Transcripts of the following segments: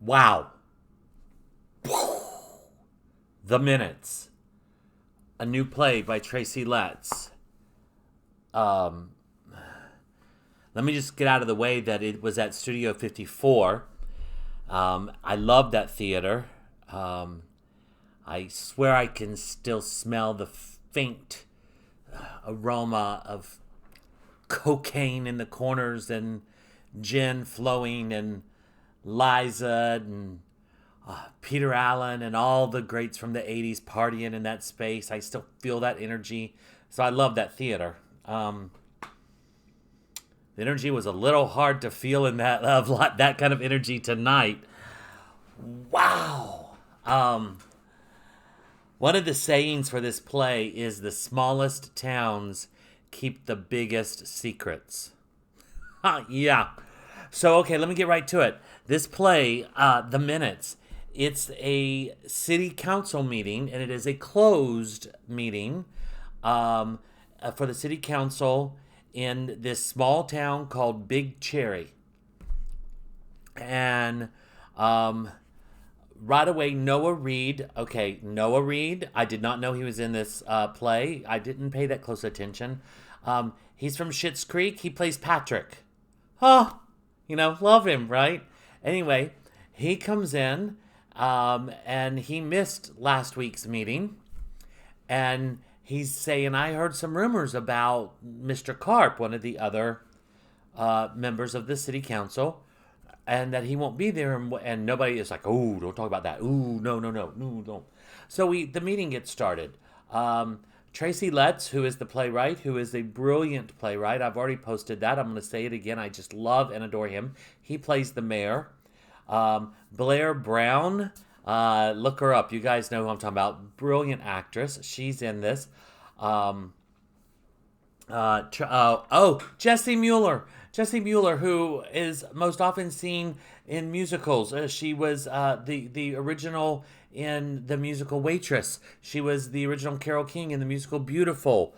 Wow. The Minutes, a new play by Tracy Letts. Um, Let me just get out of the way that it was at Studio 54. I love that theater. Um, I swear I can still smell the faint aroma of cocaine in the corners and gin flowing and Liza and Peter Allen and all the greats from the 80s partying in that space. I still feel that energy. So I love that theater. The energy was a little hard to feel in that kind of energy tonight. Wow. One of the sayings for this play is the smallest towns keep the biggest secrets. Yeah. So, okay, let me get right to it. This play, The Minutes, it's a city council meeting, and it is a closed meeting for the city council in this small town called Big Cherry. And right away, Noah Reed. Okay, Noah Reed. I did not know he was in this play. I didn't pay that close attention. He's from Schitt's Creek. He plays Patrick. Oh, love him, right? Anyway, he comes in and he missed last week's meeting. And he's saying, I heard some rumors about Mr. Karp, one of the other members of the city council, and that he won't be there. And nobody is like, oh, don't talk about that. Ooh, no, no, no, no, don't. So the meeting gets started. Tracy Letts, who is the playwright, who is a brilliant playwright. I've already posted that. I'm going to say it again. I just love and adore him. He plays the mayor. Blair Brown, look her up. You guys know who I'm talking about. Brilliant actress. She's in this. Jessie Mueller. Jessie Mueller, who is most often seen in musicals. She was the original in the musical Waitress. She was the original Carole King in the musical Beautiful.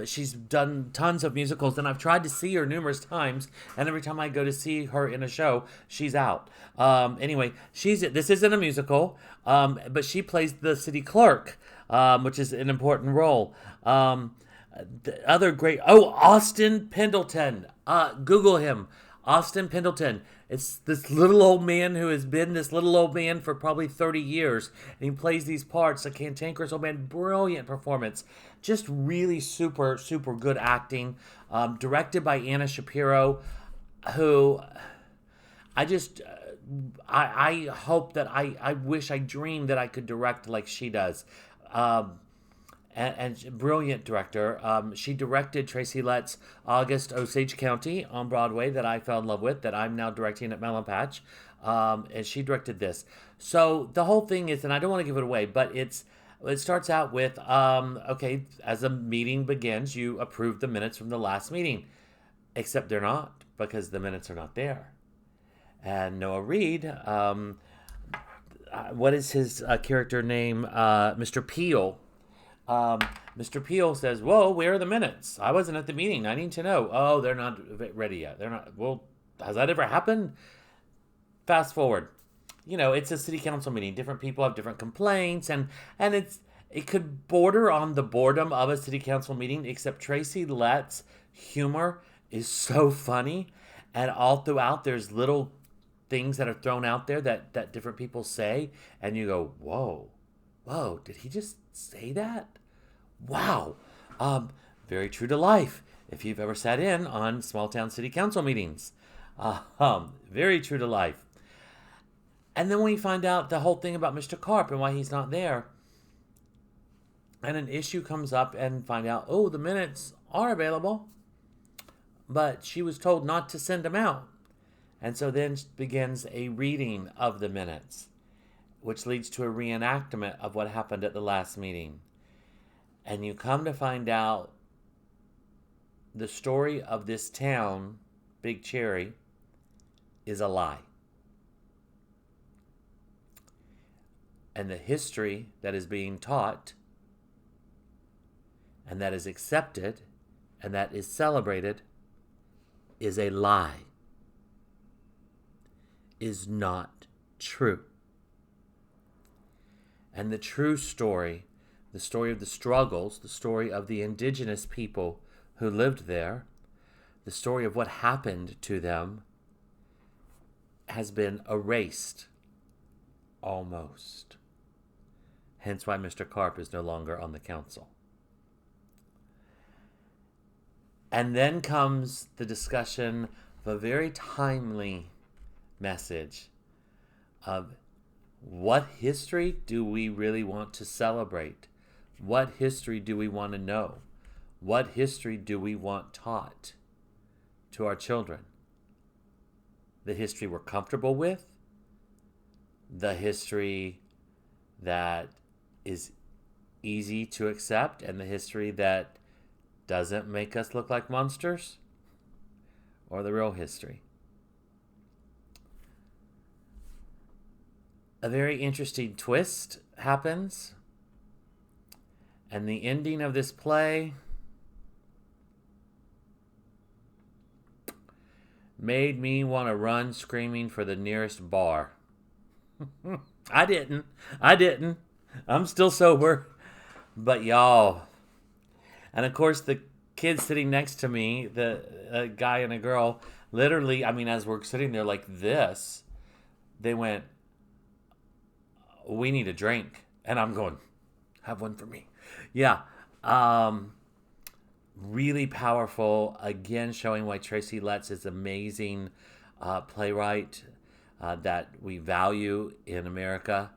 She's done tons of musicals, and I've tried to see her numerous times, and every time I go to see her in a show, she's out. Anyway, this isn't a musical, but she plays the city clerk, which is an important role. The other great, Austin Pendleton. Google him. Austin Pendleton. It's this little old man who has been this little old man for probably 30 years. And he plays these parts, a cantankerous old man. Brilliant performance. Just really super, super good acting. Directed by Anna Shapiro, who I hope that I wish, I dream that I could direct like she does. And brilliant director. She directed Tracy Lett's August Osage County on Broadway that I fell in love with, that I'm now directing at Melon Patch. And she directed this. So the whole thing is, and I don't want to give it away, but it starts out with, okay, as the meeting begins, you approve the minutes from the last meeting. Except they're not, because the minutes are not there. And Noah Reed, what is his character name? Mr. Peel. Mr. Peel says, whoa, where are the minutes? I wasn't at the meeting. I need to know. Oh, they're not ready yet. They're not. Well, has that ever happened? Fast forward. It's a city council meeting. Different people have different complaints, and it could border on the boredom of a city council meeting, except Tracy Lett's humor is so funny. And all throughout, there's little things that are thrown out there that different people say. And you go, whoa, did he just say that? Wow. Very true to life. If you've ever sat in on small town city council meetings. Very true to life. And then when you find out the whole thing about Mr. Karp and why he's not there, and an issue comes up and find out, the minutes are available, but she was told not to send them out. And so then begins a reading of the minutes, which leads to a reenactment of what happened at the last meeting. And you come to find out the story of this town, Big Cherry, is a lie. And the history that is being taught, and that is accepted, and that is celebrated, is a lie. Is not true. And the true story, the story of the struggles, the story of the indigenous people who lived there, the story of what happened to them, has been erased almost. Hence why Mr. Karp is no longer on the council. And then comes the discussion of a very timely message of what history do we really want to celebrate? What history do we want to know? What history do we want taught to our children? The history we're comfortable with? The history that is easy to accept, and the history that doesn't make us look like monsters? Or the real history? A very interesting twist happens, and the ending of this play made me want to run screaming for the nearest bar. I didn't. I'm still sober. But y'all. And of course, the kids sitting next to me, the guy and a girl, literally, I mean, as we're sitting there like this, they went, "We need a drink." And I'm going, "Have one for me." Yeah. Really powerful. Again, showing why Tracy Lett is amazing playwright that we value in America.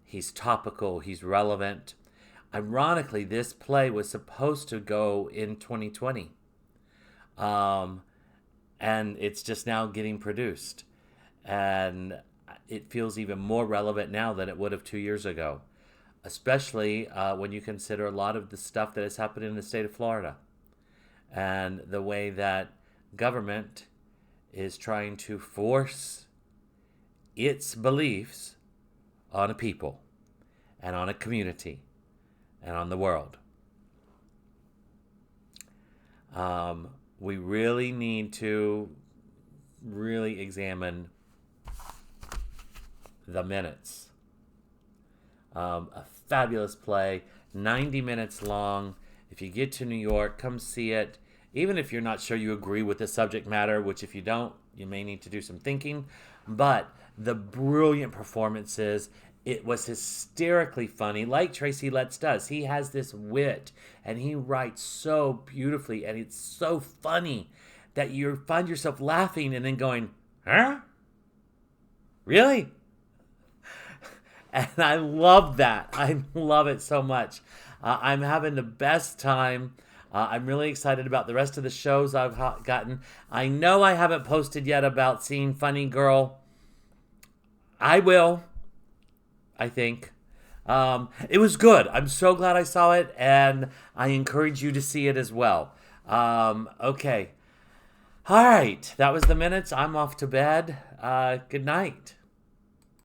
He's topical. He's relevant. Ironically, this play was supposed to go in 2020. And it's just now getting produced. And it feels even more relevant now than it would have 2 years ago. Especially when you consider a lot of the stuff that has happened in the state of Florida. And the way that government is trying to force its beliefs on a people. And on a community. And on the world. We really need to really examine the minutes. A fabulous play, 90 minutes long. If you get to New York, come see it. Even if you're not sure you agree with the subject matter, which if you don't, you may need to do some thinking. But the brilliant performances. It was hysterically funny, like Tracy Letts does. He has this wit, and he writes so beautifully, and it's so funny that you find yourself laughing and then going, "Huh? Really?" And I love that. I love it so much. I'm having the best time. I'm really excited about the rest of the shows I've gotten. I know I haven't posted yet about seeing Funny Girl. I will. I think. It was good. I'm so glad I saw it, and I encourage you to see it as well. Okay. All right. That was the minutes. I'm off to bed. Good night.